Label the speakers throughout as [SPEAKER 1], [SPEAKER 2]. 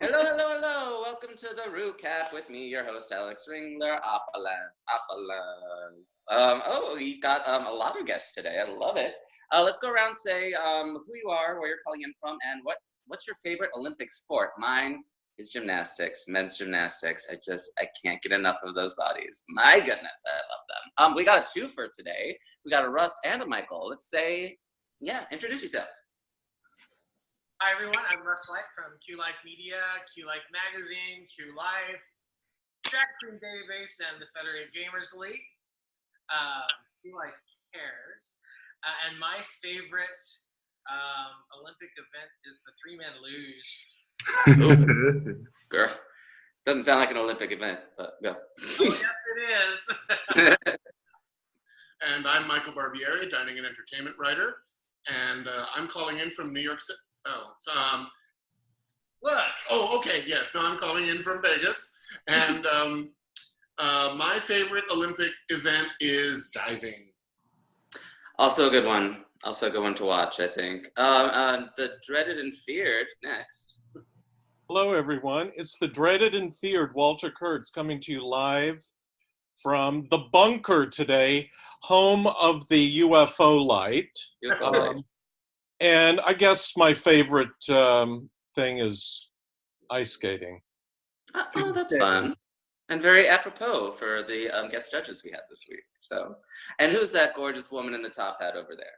[SPEAKER 1] Hello, hello, hello. Welcome to the RuCap with me, your host, Alex Ringler. We got a lot of guests today. I love it. Let's go around and say who you are, where you're calling in from, and what's your favorite Olympic sport? Mine is gymnastics, men's gymnastics. I can't get enough of those bodies. My goodness, I love them. We got a twofer today. We got a Russ and a Michael. Let's say, introduce yourselves.
[SPEAKER 2] Hi everyone, I'm Russ White from Q Life Media, Q Life Magazine, Q Life, Drag Queen Database, and the Federated Gamers League. Q Life Cares. And my favorite Olympic event is the three-man luge.
[SPEAKER 1] Girl, doesn't sound like an Olympic event, but go.
[SPEAKER 2] Oh, yes, it is.
[SPEAKER 3] And I'm Michael Barbieri, dining and entertainment writer, and I'm calling in from New York City. What? Oh, okay, yes. No, I'm calling in from Vegas, and my favorite Olympic event is diving.
[SPEAKER 1] Also a good one. Also a good one to watch, I think. The dreaded and feared next.
[SPEAKER 4] Hello, everyone. It's the dreaded and feared Walter Kurtz coming to you live from the bunker today, home of the UFO light. And I guess my favorite thing is ice skating.
[SPEAKER 1] Oh, that's fun. And very apropos for the guest judges we had this week. So, and who's that gorgeous woman in the top hat over there?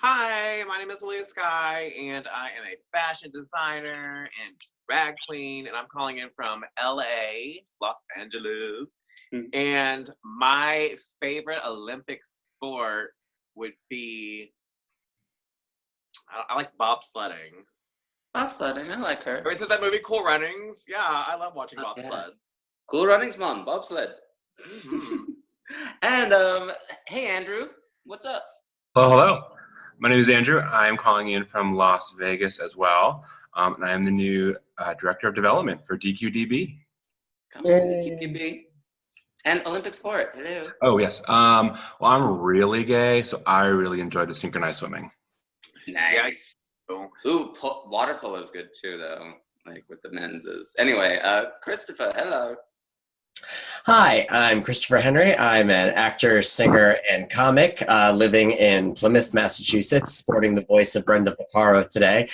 [SPEAKER 5] Hi, my name is Leah Sky, and I am a fashion designer and drag queen, and I'm calling in from LA, Los Angeles. And my favorite Olympic sport would be, I like bobsledding.
[SPEAKER 1] Bobsledding, I like her.
[SPEAKER 5] Or is it that movie Cool Runnings? Yeah, I love watching bobsleds.
[SPEAKER 1] Yeah. Cool Runnings, Mom, bobsled. Mm-hmm. And hey, Andrew, what's up?
[SPEAKER 6] Hello. My name is Andrew. I am calling in from Las Vegas as well, and I am the new Director of Development for DQDB.
[SPEAKER 1] Come on, DQDB. And Olympic sport, hello.
[SPEAKER 6] Oh, yes. Well, I'm really gay, so I really enjoy the synchronized swimming.
[SPEAKER 1] Nice. Ooh, water polo is good too, though. Like with the men's is. Anyway, Christopher, hello.
[SPEAKER 7] Hi, I'm Christopher Henry. I'm an actor, singer, and comic living in Plymouth, Massachusetts, sporting the voice of Brenda Vaccaro today.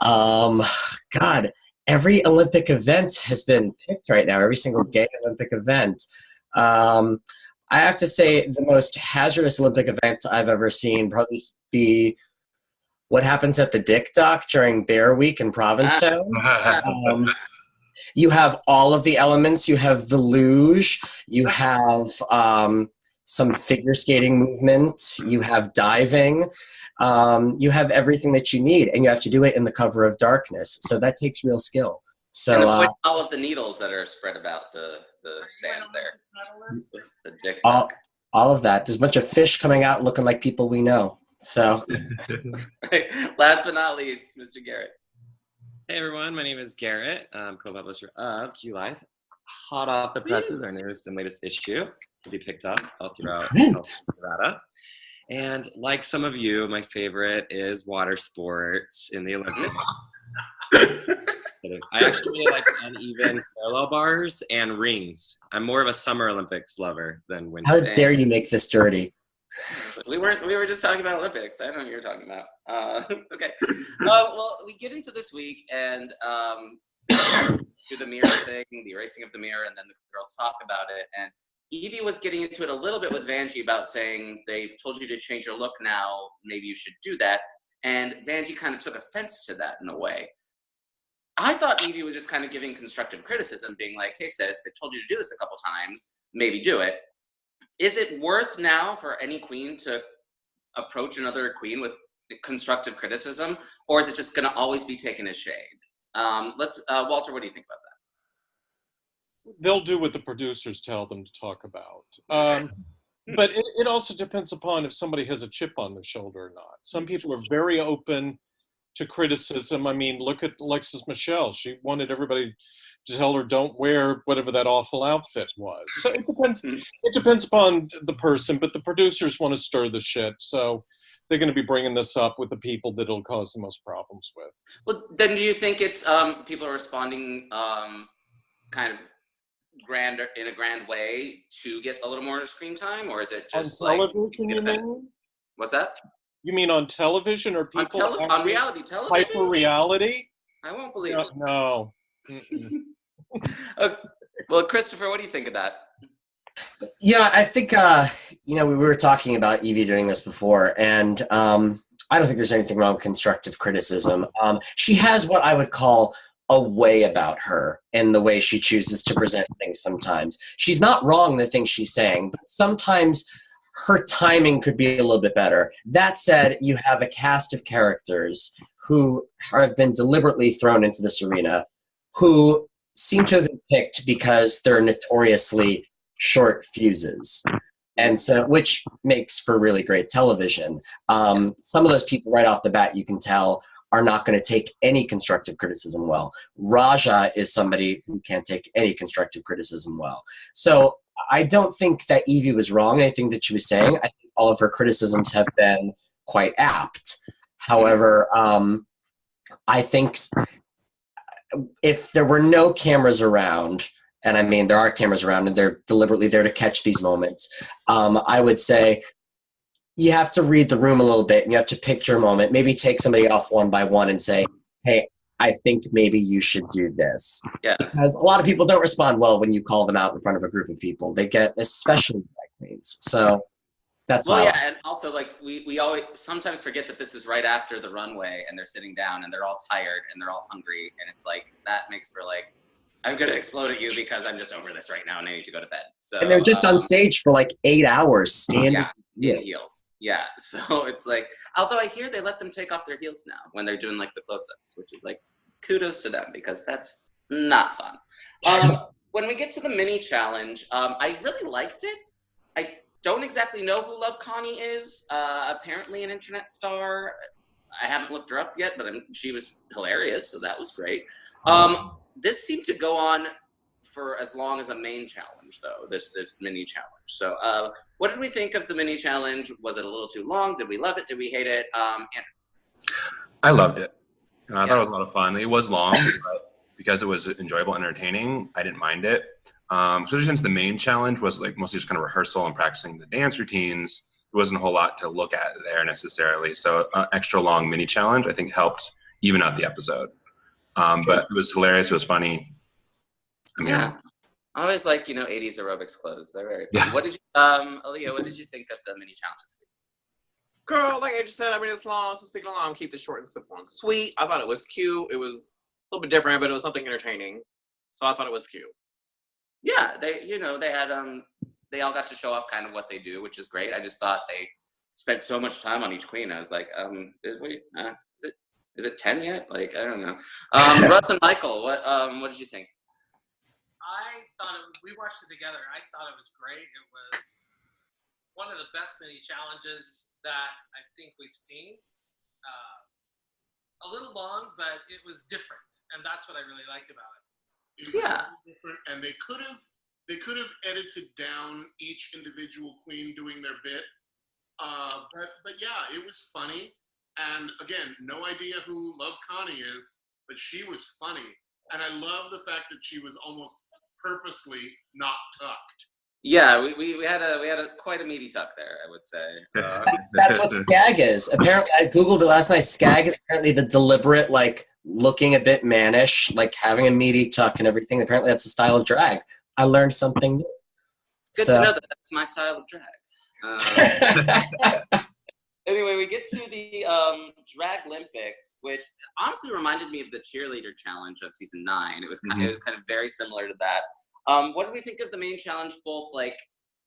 [SPEAKER 7] God, every Olympic event has been picked right now, every single gay Olympic event. I have to say the most hazardous Olympic event I've ever seen probably be what happens at the Dick Dock during Bear Week in Provincetown. You have all of the elements. You have the luge. You have some figure skating movement. You have diving. You have everything that you need, and you have to do it in the cover of darkness. So that takes real skill. So
[SPEAKER 1] and avoid all of the needles that are spread about the sand there. The Dick Dock.
[SPEAKER 7] All of that. There's a bunch of fish coming out looking like people we know. So,
[SPEAKER 1] last but not least, Mr. Garrett.
[SPEAKER 8] Hey everyone, my name is Garrett. I'm co-publisher of Q Life. Hot off the presses, our newest and latest issue to be picked up all throughout Nevada. And like some of you, my favorite is water sports in the Olympics. I actually really like uneven parallel bars and rings. I'm more of a Summer Olympics lover than winter.
[SPEAKER 7] How dare you make this dirty?
[SPEAKER 1] We were just talking about Olympics. I don't know what you're talking about. Okay. Well, we get into this week and do the mirror thing, the erasing of the mirror, and then the girls talk about it. And Evie was getting into it a little bit with Vanjie about saying they've told you to change your look now. Maybe you should do that. And Vanjie kind of took offense to that in a way. I thought Evie was just kind of giving constructive criticism, being like, hey, sis, they've told you to do this a couple times. Maybe do it. Is it worth now for any queen to approach another queen with constructive criticism, or is it just going to always be taken as shade? Walter, what do you think about that?
[SPEAKER 4] They'll do what the producers tell them to talk about. But it also depends upon if somebody has a chip on their shoulder or not. Some people are very open to criticism. I mean, look at Alexis Michelle. She wanted everybody to tell her don't wear whatever that awful outfit was. So it depends upon the person, but the producers want to stir the shit. So they're going to be bringing this up with the people that it'll cause the most problems with.
[SPEAKER 1] Well, then do you think it's people are responding kind of in a grand way to get a little more screen time, or is it just
[SPEAKER 4] on television, you mean?
[SPEAKER 1] What's that?
[SPEAKER 4] You mean on television or people
[SPEAKER 1] on reality television?
[SPEAKER 4] Hyper reality?
[SPEAKER 1] I won't believe it.
[SPEAKER 4] No.
[SPEAKER 1] Well, Christopher, what do you think of that?
[SPEAKER 7] Yeah, I think, we were talking about Evie doing this before, and I don't think there's anything wrong with constructive criticism. She has what I would call a way about her in the way she chooses to present things sometimes. She's not wrong in the things she's saying, but sometimes her timing could be a little bit better. That said, you have a cast of characters who have been deliberately thrown into this arena who seem to have been picked because they're notoriously short fuses, and so which makes for really great television. Some of those people right off the bat, you can tell, are not going to take any constructive criticism well. Raja is somebody who can't take any constructive criticism well. So I don't think that Evie was wrong in anything that she was saying. I think all of her criticisms have been quite apt. However, I think if there were no cameras around, and I mean there are cameras around and they're deliberately there to catch these moments, I would say you have to read the room a little bit and you have to pick your moment. Maybe take somebody off one by one and say, hey, I think maybe you should do this.
[SPEAKER 1] Yeah.
[SPEAKER 7] Because a lot of people don't respond well when you call them out in front of a group of people. They get, especially drag queens. So that's
[SPEAKER 1] well, yeah, and also like we always sometimes forget that this is right after the runway and they're sitting down and they're all tired and they're all hungry, and it's like that makes for like, I'm gonna explode at you because I'm just over this right now and I need to go to bed. So
[SPEAKER 7] and they're just on stage for like 8 hours standing.
[SPEAKER 1] Yeah, in heels. Yeah, so it's like, although I hear they let them take off their heels now when they're doing like the close-ups, which is like kudos to them because that's not fun. When we get to the mini challenge, I really liked it. I don't exactly know who Love Connie is. Apparently an internet star. I haven't looked her up yet, but she was hilarious, so that was great. This seemed to go on for as long as a main challenge, though, this mini challenge. So what did we think of the mini challenge? Was it a little too long? Did we love it? Did we hate it? Andrew?
[SPEAKER 6] I loved it. And I thought it was a lot of fun. It was long, but because it was enjoyable and entertaining, I didn't mind it. Especially since the main challenge was like mostly just kind of rehearsal and practicing the dance routines. There wasn't a whole lot to look at there necessarily. So an extra long mini challenge, I think, helped even out the episode. But it was hilarious. It was funny. I mean,
[SPEAKER 1] yeah. I always like, 80s aerobics clothes. They're very fun. Yeah. What did you, Aaliyah, what did you think of the mini challenges?
[SPEAKER 5] Girl, like I just said, I mean, it's long, so speaking along, keep this short and simple and sweet. I thought it was cute. It was a little bit different, but it was something entertaining. So I thought it was cute.
[SPEAKER 1] Yeah, they had, they all got to show off kind of what they do, which is great. I just thought they spent so much time on each queen. I was like, is it 10 yet? Like, I don't know. Russ and Michael, what did you think?
[SPEAKER 2] I thought we watched it together. I thought it was great. It was one of the best mini challenges that I think we've seen. A little long, but it was different, and that's what I really liked about it.
[SPEAKER 3] It was different, and they could have edited down each individual queen doing their bit. But yeah, it was funny. And again, no idea who Love Connie is, but she was funny. And I love the fact that she was almost purposely not tucked.
[SPEAKER 1] Yeah, we had quite a meaty tuck there, I would say.
[SPEAKER 7] That's what skag is. Apparently, I googled it last night. Skag is apparently the deliberate, like, looking a bit mannish, like having a meaty tuck and everything. Apparently, that's a style of drag. I learned something new.
[SPEAKER 1] Good to know that that's my style of drag. Anyway, we get to the Drag Olympics, which honestly reminded me of the Cheerleader challenge of season 9. It was kind of very similar to that. What did we think of the main challenge, both like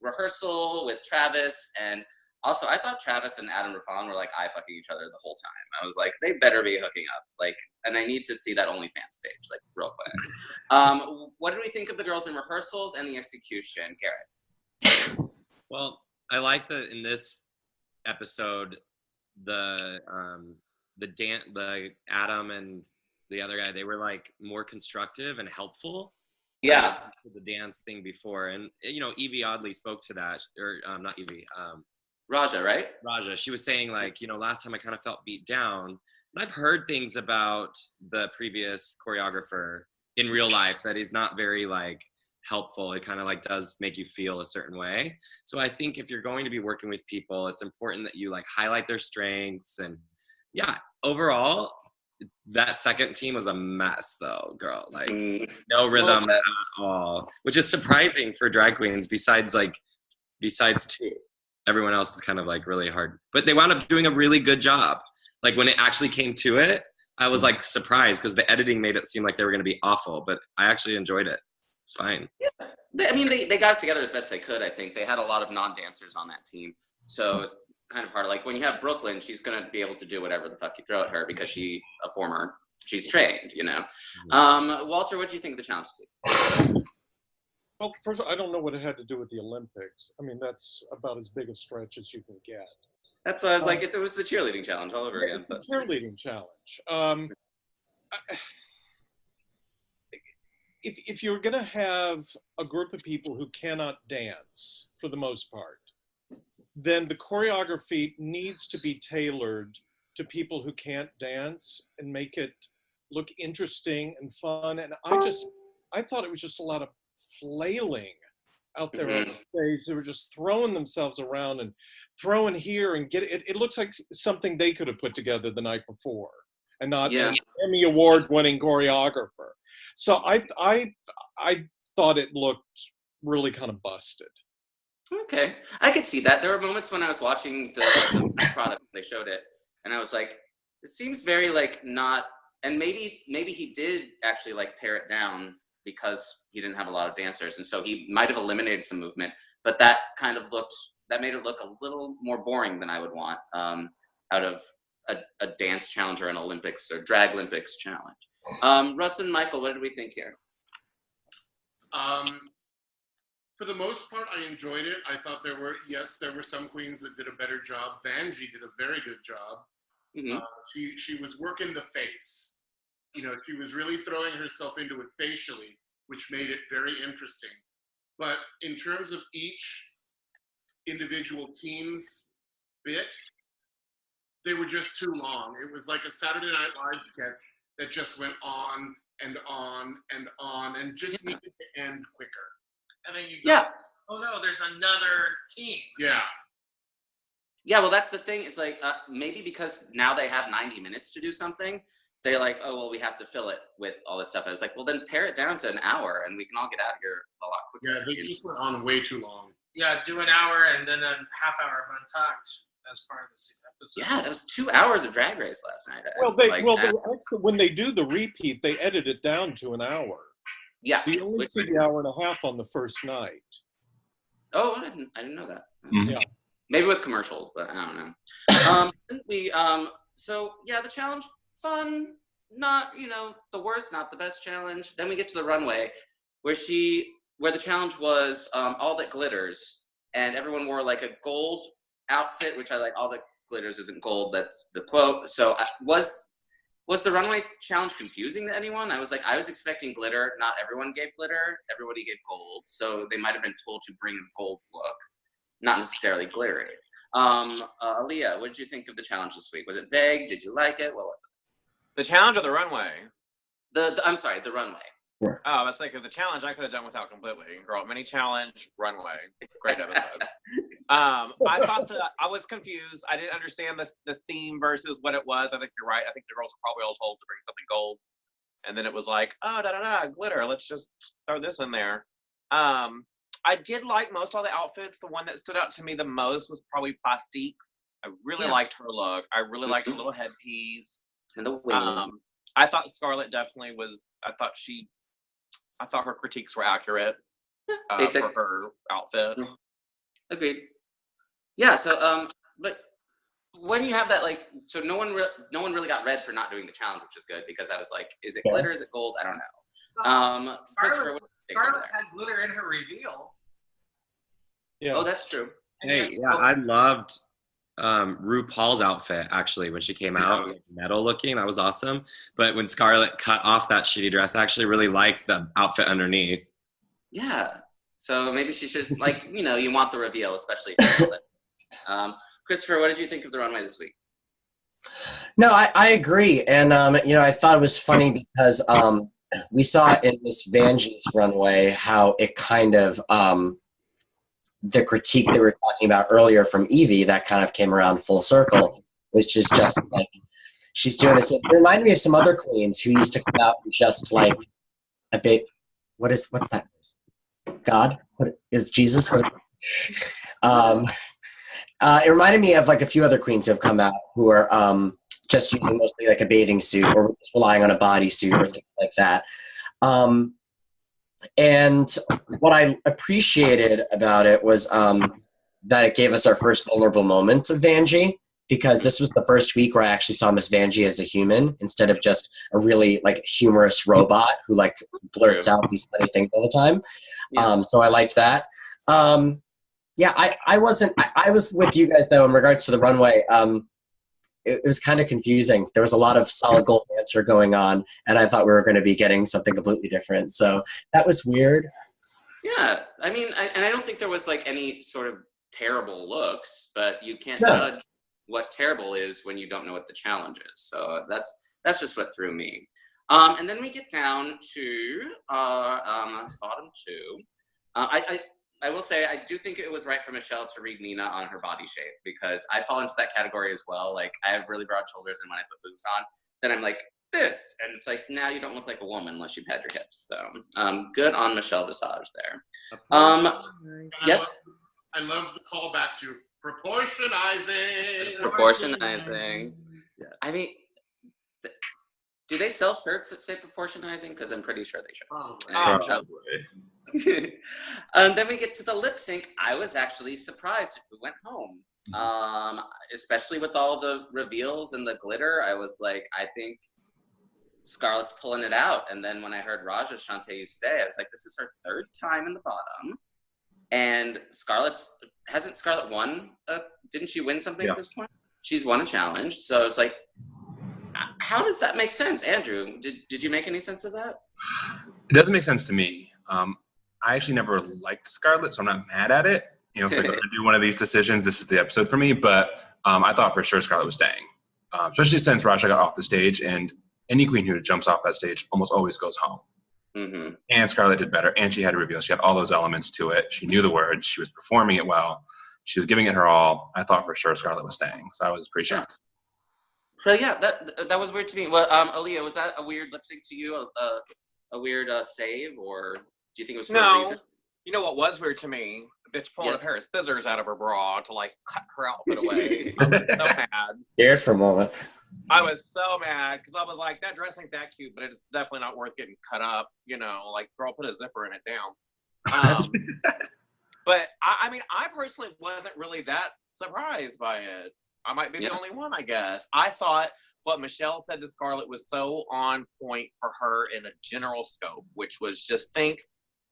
[SPEAKER 1] rehearsal with Travis, and also I thought Travis and Adam Rupaul were like eye fucking each other the whole time. I was like, they better be hooking up, like, and I need to see that OnlyFans page, like, real quick. What did we think of the girls in rehearsals and the execution, Garrett?
[SPEAKER 8] Well, I like that in this episode, the Adam and the other guy, they were like more constructive and helpful.
[SPEAKER 1] Yeah.
[SPEAKER 8] The dance thing before, and Evie oddly spoke to that, or not Evie.
[SPEAKER 1] Raja, right?
[SPEAKER 8] Raja. She was saying like, you know, last time I kind of felt beat down. And I've heard things about the previous choreographer in real life that is not very like helpful. It kind of like does make you feel a certain way. So I think if you're going to be working with people, it's important that you like highlight their strengths. And yeah, overall, that second team was a mess though, girl. Like no rhythm at all, which is surprising for drag queens besides two. Everyone else is kind of like really hard, but they wound up doing a really good job. Like when it actually came to it, I was like surprised because the editing made it seem like they were going to be awful, but I actually enjoyed it. It's fine.
[SPEAKER 1] Yeah. They got it together as best they could. I think they had a lot of non-dancers on that team, so it's kind of hard. Like when you have Brooklyn, she's going to be able to do whatever the fuck you throw at her because she's trained, you know. Walter, what do you think of the challenge this week?
[SPEAKER 4] Well, first of all, I don't know what it had to do with the Olympics. I mean, that's about as big a stretch as you can get.
[SPEAKER 1] That's why I was like, it was the cheerleading challenge all over again.
[SPEAKER 4] It's the cheerleading challenge. If you're going to have a group of people who cannot dance, for the most part, then the choreography needs to be tailored to people who can't dance and make it look interesting and fun. And I thought it was just a lot of flailing out there on the stage. They were just throwing themselves around and throwing here and it looks like something they could have put together the night before and not an Emmy Award winning choreographer. So I thought it looked really kind of busted.
[SPEAKER 1] Okay, I could see that. There were moments when I was watching the product, they showed it, and I was like, it seems very like not, and maybe he did actually like pare it down because he didn't have a lot of dancers, and so he might have eliminated some movement, but that made it look a little more boring than I would want out of a dance challenge or an Olympics or drag Olympics challenge. Russ and Michael, what did we think here?
[SPEAKER 3] For the most part, I enjoyed it. I thought there were some queens that did a better job. Vanjie did a very good job.
[SPEAKER 1] Mm-hmm.
[SPEAKER 3] She was working the face. You know, she was really throwing herself into it facially, which made it very interesting. But in terms of each individual team's bit, they were just too long. It was like a Saturday Night Live sketch that just went on and on and on and just needed to end quicker.
[SPEAKER 2] And then you go, oh no, there's another team.
[SPEAKER 3] Yeah.
[SPEAKER 1] Yeah, well, that's the thing. It's like maybe because now they have 90 minutes to do something, they're like, oh, well, we have to fill it with all this stuff. I was like, well, then pare it down to an hour and we can all get out of here a lot quicker.
[SPEAKER 3] Yeah, they just went on way too long.
[SPEAKER 2] Yeah, do an hour and then a half hour of Untucked as part of the episode.
[SPEAKER 1] Yeah, that was 2 hours of Drag Race last night.
[SPEAKER 4] They actually, when they do the repeat, they edit it down to an hour.
[SPEAKER 1] Yeah.
[SPEAKER 4] You only see the hour and a half on the first night.
[SPEAKER 1] Oh, I didn't know that.
[SPEAKER 6] Mm-hmm.
[SPEAKER 4] Yeah.
[SPEAKER 1] Maybe with commercials, but I don't know. So yeah, the challenge, fun, not, the worst, not the best challenge. Then we get to the runway where the challenge was all that glitters, and everyone wore like a gold outfit, which I like. All that glitters isn't gold. That's the quote. So was the runway challenge confusing to anyone? I was expecting glitter. Not everyone gave glitter. Everybody gave gold. So they might have been told to bring a gold look, not necessarily glittery. Aaliyah, what did you think of the challenge this week? Was it vague? Did you like it? What was it?
[SPEAKER 5] The challenge or the runway?
[SPEAKER 1] I'm sorry, the runway.
[SPEAKER 5] Oh, that's like the challenge I could have done without completely. Girl, mini challenge, runway. Great episode. I thought that I was confused. I didn't understand the theme versus what it was. I think you're right. I think the girls were probably all told to bring something gold. And then it was like, oh, glitter. Let's just throw this in there. I did like most all the outfits. The one that stood out to me the most was probably Plastique's. I really liked her look. I really liked her little headpiece.
[SPEAKER 1] And the wing.
[SPEAKER 5] I thought Scarlett definitely was. I thought her critiques were accurate for her outfit.
[SPEAKER 1] Agreed. Yeah. So, but when you have that, so no one really got red for not doing the challenge, which is good because I was like, is it glitter? Is it gold? I don't know.
[SPEAKER 2] Scarlett had glitter in her reveal.
[SPEAKER 4] Yeah.
[SPEAKER 1] Oh, that's true.
[SPEAKER 8] Hey, yeah, I loved RuPaul's outfit actually when she came out, like metal looking. That was awesome. But when Scarlett cut off that shitty dress, I actually really liked the outfit underneath.
[SPEAKER 1] Yeah. So maybe she should you want the reveal, especially if Christopher, what did you think of the runway this week?
[SPEAKER 7] No, I agree, and I thought it was funny because we saw in Miss Vanjie's runway how it kind of the critique that we were talking about earlier from Evie that kind of came around full circle, which is just like she's doing this. It reminded me of some other queens who used to come out and just like a bit. What's that? God? What is Jesus? What, it reminded me of like a few other queens who have come out who are just using mostly like a bathing suit or just relying on a bodysuit or things like that. And what I appreciated about it was that it gave us our first vulnerable moment of Vanjie, because this was the first week where I actually saw Miss Vanjie as a human instead of just a really like humorous robot who like blurts out these funny things all the time.
[SPEAKER 1] Yeah.
[SPEAKER 7] So I liked that. Yeah, I was with you guys though in regards to the runway. It was kind of confusing. There was a lot of solid gold dancer going on, and I thought we were going to be getting something completely different. So that was weird.
[SPEAKER 1] Yeah, I mean, and I don't think there was like any sort of terrible looks, but you can't
[SPEAKER 7] No.
[SPEAKER 1] judge what terrible is when you don't know what the challenge is. So that's just what threw me. And then we get down to bottom two. I will say I do think it was right for Michelle to read Nina on her body shape, because I fall into that category as well. Like I have really broad shoulders, and when I put boobs on, then I'm like this, and it's like now you don't look like a woman unless you've had your hips. So good on Michelle Visage there. Yes.
[SPEAKER 3] I love the callback to proportionizing.
[SPEAKER 1] Proportionizing. Yeah. I mean, do they sell shirts that say proportionizing? Because I'm pretty sure they should.
[SPEAKER 6] Probably.
[SPEAKER 1] And then we get to the lip sync. I was actually surprised who went home, especially with all the reveals and the glitter. I was like, I think Scarlett's pulling it out. And then when I heard Raja Shantae You Stay, I was like, this is her third time in the bottom. And hasn't Scarlett won? Didn't she win something at this point? She's won a challenge. So it's like, how does that make sense? Andrew, did you make any sense of that?
[SPEAKER 6] It doesn't make sense to me. I actually never liked Scarlett, so I'm not mad at it. You know, if they're going to do one of these decisions, this is the episode for me. But I thought for sure Scarlett was staying, especially since Raja got off the stage, and any queen who jumps off that stage almost always goes home.
[SPEAKER 1] Mm-hmm.
[SPEAKER 6] And Scarlett did better, and she had a reveal. She had all those elements to it. She knew the words. She was performing it well. She was giving it her all. I thought for sure Scarlett was staying, so I was pretty shocked.
[SPEAKER 1] So yeah, that was weird to me. Well, Aaliyah, was that a weird lip sync to you? A weird save, or do you think it was for a reason?
[SPEAKER 5] You know what was weird to me? The bitch pulling a pair of scissors out of her bra to like cut her outfit away. I was so mad.
[SPEAKER 7] Scared for a moment.
[SPEAKER 5] I was so mad because I was like, that dress ain't that cute, but it's definitely not worth getting cut up. You know, like girl, put a zipper in it down. But I mean, I personally wasn't really that surprised by it. I might be the only one, I guess. I thought what Michelle said to Scarlett was so on point for her in a general scope, which was just think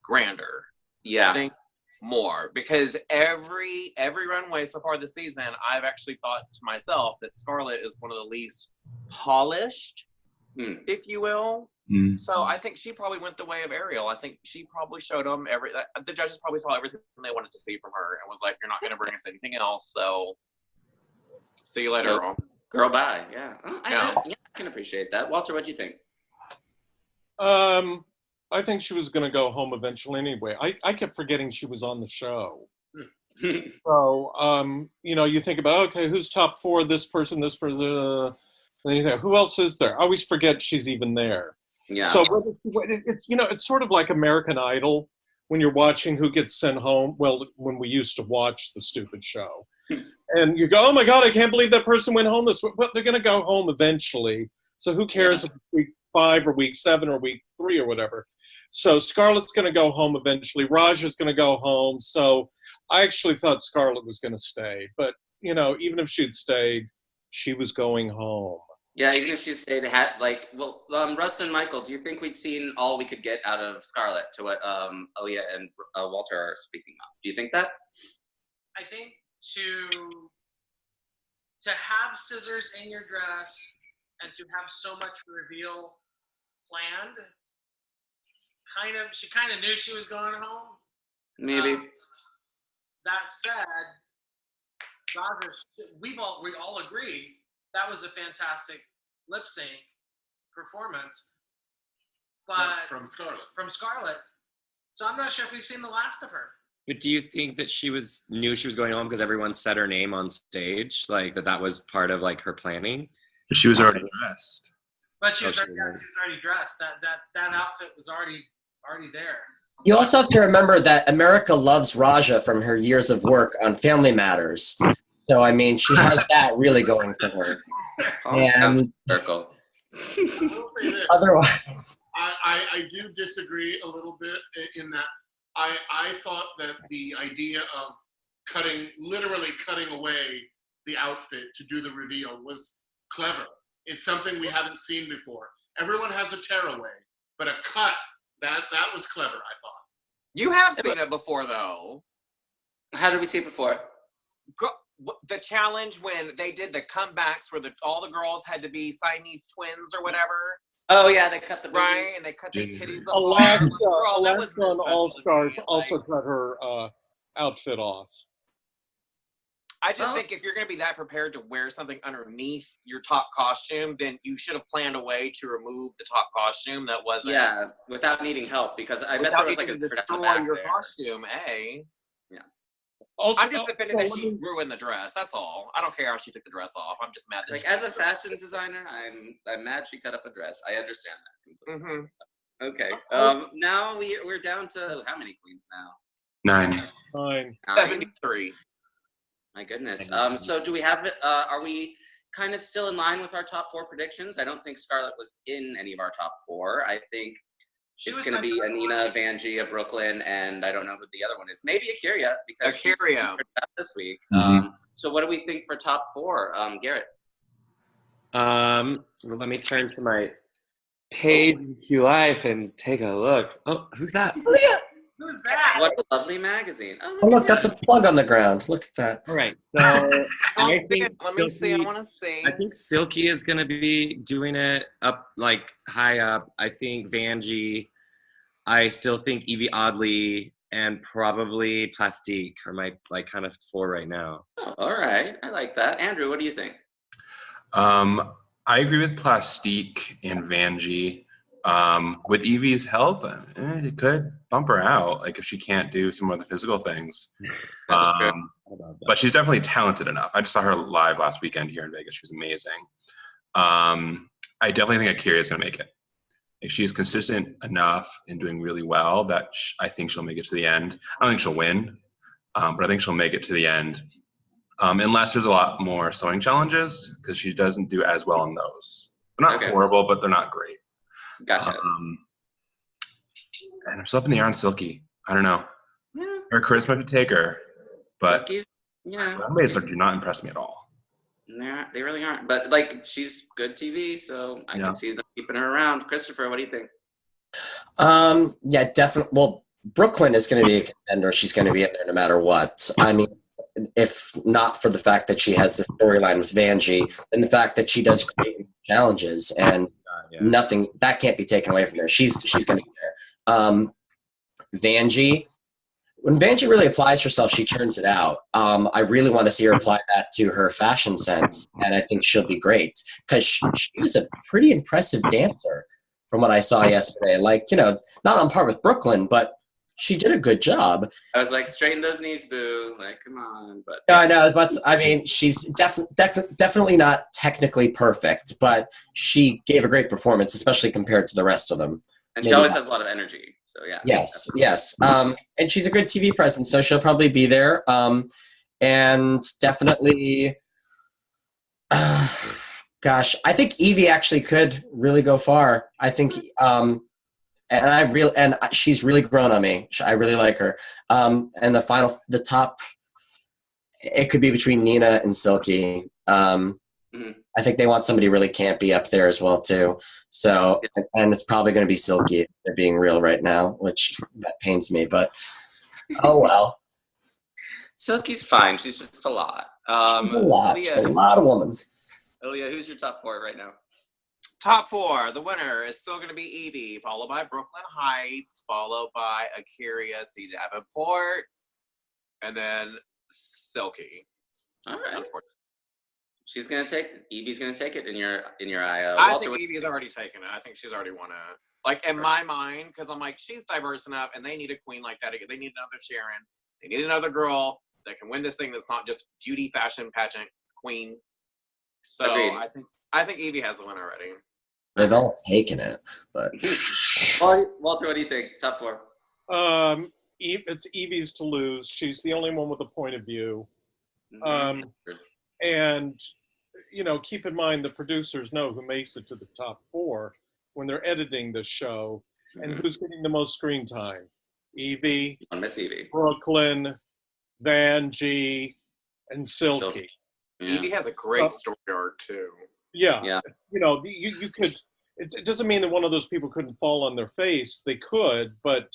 [SPEAKER 5] grander.
[SPEAKER 1] Yeah.
[SPEAKER 5] Think more. Because every runway so far this season, I've actually thought to myself that Scarlett is one of the least polished, if you will. So I think she probably went the way of Ariel. I think she probably showed them the judges probably saw everything they wanted to see from her and was like, you're not going to bring us anything else, so see you later,
[SPEAKER 1] girl. Bye. Yeah. I can appreciate that. Walter, what do you think?
[SPEAKER 4] I think she was going to go home eventually anyway. I kept forgetting she was on the show. So, you think about, okay, who's top four? This person, and then you think, who else is there? I always forget she's even there.
[SPEAKER 1] Yeah.
[SPEAKER 4] So it's, it's sort of like American Idol when you're watching who gets sent home. Well, when we used to watch the stupid show. And you go, oh my God, I can't believe that person went home this week. But they're going to go home eventually. So who cares if it's week 5 or week 7 or week 3 or whatever. So Scarlett's going to go home eventually. Raja's going to go home. So I actually thought Scarlett was going to stay. But, even if she'd stayed, she was going home.
[SPEAKER 1] Yeah, even if she stayed, Russ and Michael, do you think we'd seen all we could get out of Scarlett to what Aaliyah and Walter are speaking of? Do you think that?
[SPEAKER 2] I think to have scissors in your dress and to have so much reveal planned, she kind of knew she was going home.
[SPEAKER 1] Maybe.
[SPEAKER 2] That said, we all agreed that was a fantastic lip sync performance, but
[SPEAKER 3] from Scarlett.
[SPEAKER 2] From Scarlett. So I'm not sure if we've seen the last of her.
[SPEAKER 8] But do you think that she knew she was going home because everyone said her name on stage, like that was part of like her planning?
[SPEAKER 6] She was already dressed.
[SPEAKER 2] But she was already dressed. That outfit was already there.
[SPEAKER 7] You also have to remember that America loves Raja from her years of work on Family Matters. So, I mean, she has that really going for her. And
[SPEAKER 1] circle.
[SPEAKER 3] I will say this.
[SPEAKER 7] Otherwise,
[SPEAKER 3] I do disagree a little bit in that I thought that the idea of literally cutting away the outfit to do the reveal was clever. It's something we haven't seen before. Everyone has a tearaway, but a cut, that was clever, I thought.
[SPEAKER 5] You have seen it before, though.
[SPEAKER 1] How did we see it before?
[SPEAKER 5] The challenge when they did the comebacks where all the girls had to be Siamese twins or whatever.
[SPEAKER 1] Oh yeah, they cut the boobies.
[SPEAKER 5] Right, and they cut their titties off.
[SPEAKER 4] Alaska on All Stars also cut her outfit off.
[SPEAKER 5] I just think if you're going to be that prepared to wear something underneath your top costume, then you should have planned a way to remove the top costume that wasn't.
[SPEAKER 1] Yeah, without needing help, because I bet there was like a
[SPEAKER 5] destroy your costume. Yeah.
[SPEAKER 4] Also,
[SPEAKER 5] I'm just offended that she ruined the dress. That's all. I don't care how she took the dress off. I'm just mad that
[SPEAKER 1] like as a fashion designer, I'm mad she cut up a dress. I understand that completely.
[SPEAKER 5] Mm-hmm.
[SPEAKER 1] Okay. Now we're down to how many queens now?
[SPEAKER 6] 9.
[SPEAKER 5] 73.
[SPEAKER 1] My goodness. So do we have it? Are we kind of still in line with our top 4 predictions? I don't think Scarlett was in any of our top 4. I think it's going to be Anina, Vanjie, Brooklyn, and I don't know who the other one is. Maybe Akira, because she's this week.
[SPEAKER 6] Mm-hmm.
[SPEAKER 1] So what do we think for top 4? Garrett?
[SPEAKER 8] Well, let me turn to my page in Q Life and take a look. Oh, who's that?
[SPEAKER 2] Who's that?
[SPEAKER 1] What a lovely magazine.
[SPEAKER 7] Oh, look, that's a plug on the ground. Look at that.
[SPEAKER 8] All right. So I think
[SPEAKER 5] let me see. I want to see.
[SPEAKER 8] I think Silky is going to be doing it up, like high up. I think Vanjie. I still think Evie Oddly and probably Plastique are my like kind of 4 right now.
[SPEAKER 1] Oh, all right. I like that. Andrew, what do you think?
[SPEAKER 6] I agree with Plastique and Vanjie. With Evie's health, it could bump her out, like if she can't do some of the physical things. But she's definitely talented enough. I just saw her live last weekend here in Vegas. She was amazing. I definitely think Akira is going to make it. If she's consistent enough and doing really well, that I think she'll make it to the end. I don't think she'll win, but I think she'll make it to the end. Unless there's a lot more sewing challenges, because she doesn't do as well in those. They're not horrible, but they're not great.
[SPEAKER 1] Gotcha.
[SPEAKER 6] And I'm still up in the air on Silky. I don't know. Yeah, her charisma to take her, but runways do not impress me at all.
[SPEAKER 1] They really aren't. But like, she's good TV, so I can see them keeping her around. Christopher, what do you think?
[SPEAKER 7] Yeah, definitely. Well, Brooklyn is going to be a contender. She's going to be in there no matter what. I mean, if not for the fact that she has the storyline with Vanjie, and the fact that she does great challenges, and nothing that can't be taken away from her. She's going to be there. Vanjie, when Vanjie really applies herself, she turns it out. I really want to see her apply that to her fashion sense, and I think she'll be great because she was a pretty impressive dancer from what I saw yesterday. Like, you know, not on par with Brooklyn, but she did a good job.
[SPEAKER 1] I was like, straighten those knees, boo. Like, come on. But
[SPEAKER 7] no, I know. I mean, she's definitely not technically perfect, but she gave a great performance, especially compared to the rest of them.
[SPEAKER 1] And she always has a lot of energy. So, yeah.
[SPEAKER 7] Yes. And she's a good TV presence, so she'll probably be there. And definitely, gosh, I think Evie actually could really go far. I think, and she's really grown on me. I really like her. And the top, it could be between Nina and Silky. I think they want somebody really campy up there as well too. So, and it's probably going to be Silky. They're being real right now, which that pains me, but oh well.
[SPEAKER 1] Silky's fine. She's just a lot.
[SPEAKER 7] She's a lot. She's a lot of woman.
[SPEAKER 1] Aaliyah, who's your top 4 right now?
[SPEAKER 5] Top 4, the winner is still going to be Evie, followed by Brooklyn Heights, followed by Akira, C. Davenport, and then Silky.
[SPEAKER 1] All right. She's gonna take Evie's gonna take it in your eye.
[SPEAKER 5] I think Evie's already taken it. I think she's already won it. Like in my mind, because I'm like, she's diverse enough, and they need a queen like that. They need another Sharon. They need another girl that can win this thing. That's not just beauty fashion pageant queen. So
[SPEAKER 1] Agreed.
[SPEAKER 5] I think Evie has the win already.
[SPEAKER 7] They've all taken it, but
[SPEAKER 1] Walter, what do you think? Top 4.
[SPEAKER 4] It's Evie's to lose. She's the only one with a point of view.
[SPEAKER 1] Mhm.
[SPEAKER 4] And, you know, keep in mind the producers know who makes it to the top 4 when they're editing the show and who's getting the most screen time. Evie,
[SPEAKER 1] Miss Evie,
[SPEAKER 4] Brooklyn, Vanjie, and Silky.
[SPEAKER 1] Yeah.
[SPEAKER 5] Evie has a great story arc too.
[SPEAKER 4] Yeah. You know, you could, it doesn't mean that one of those people couldn't fall on their face. They could, but,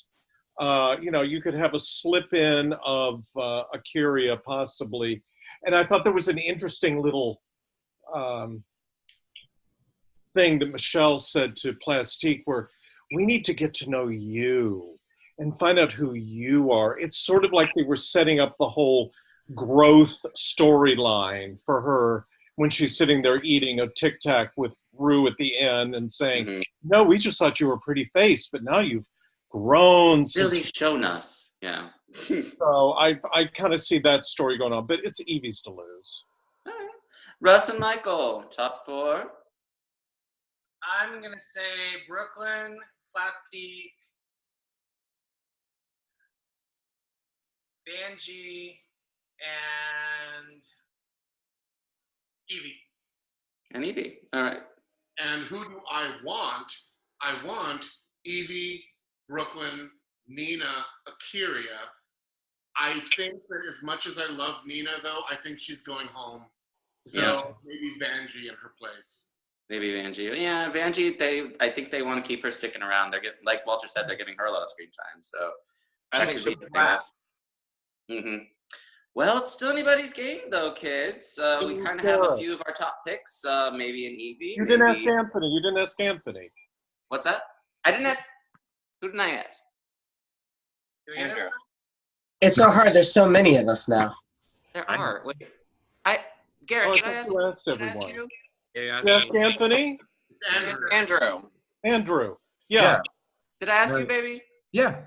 [SPEAKER 4] you know, you could have a slip in of Akira possibly. And I thought there was an interesting little thing that Michelle said to Plastique where we need to get to know you and find out who you are. It's sort of like they were setting up the whole growth storyline for her when she's sitting there eating a Tic Tac with Ru at the end and saying, no, we just thought you were pretty face, but now you've grown.
[SPEAKER 1] Really shown us. Yeah.
[SPEAKER 4] So I kind of see that story going on, but it's Evie's to lose.
[SPEAKER 1] All right. Russ and Michael, top 4.
[SPEAKER 2] I'm gonna say Brooklyn, Plastique, Vanjie, and Evie.
[SPEAKER 1] And Evie. All right.
[SPEAKER 3] And who do I want? I want Evie, Brooklyn, Nina, Akira. I think that as much as I love Nina, though, I think she's going home. So maybe Vanjie in her place.
[SPEAKER 1] Maybe Vanjie. Yeah, Vanjie, I think they want to keep her sticking around. They're getting, like Walter said, they're giving her a lot of screen time. So
[SPEAKER 5] I think she'll be last.
[SPEAKER 1] Well, it's still anybody's game, though, kids. We kind of have a few of our top picks. Maybe an Evie.
[SPEAKER 4] You didn't ask Anthony. You didn't ask Anthony.
[SPEAKER 1] What's that? I didn't ask. Who didn't I ask?
[SPEAKER 5] Andrew.
[SPEAKER 7] it's so hard. There's so many of us now.
[SPEAKER 1] There are. Wait. Garrett, did I ask you?
[SPEAKER 4] Yeah, you asked Anthony?
[SPEAKER 3] It's
[SPEAKER 5] Andrew.
[SPEAKER 4] Andrew. Yeah.
[SPEAKER 1] Did I ask you, baby?
[SPEAKER 6] Yeah.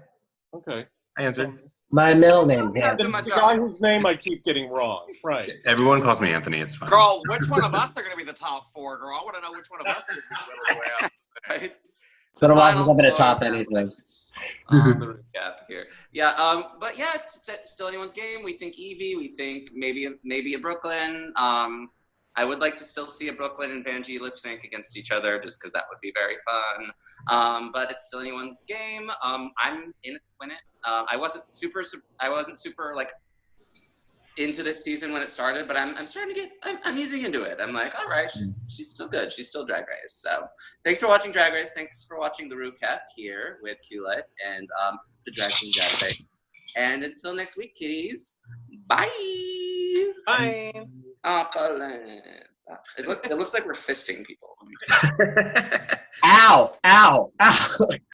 [SPEAKER 4] Okay.
[SPEAKER 6] I answered.
[SPEAKER 7] My middle name's Anthony.
[SPEAKER 4] The guy whose name I keep getting wrong. Right.
[SPEAKER 6] Everyone calls me Anthony. It's fine.
[SPEAKER 5] Girl, which one of us are going to be the top 4, girl? I want to know which one of us is going to be
[SPEAKER 1] Right.
[SPEAKER 7] It's been a while since I've been at top anything.
[SPEAKER 1] On the recap here. Yeah, but yeah, it's still anyone's game. We think Evie. We think maybe a Brooklyn. I would like to still see a Brooklyn and Vanjie lip sync against each other, just because that would be very fun. But it's still anyone's game. I'm in it to win it. I wasn't super like into this season when it started, but I'm starting to get. I'm easing into it. I'm like, all right, she's still good. She's still Drag Race. So thanks for watching Drag Race. Thanks for watching the RuCap here with Q Life and the Drag Queen Database. And until next week, kitties. Bye.
[SPEAKER 5] Bye.
[SPEAKER 1] It looks like we're fisting people.
[SPEAKER 7] Ow! Ow! Ow!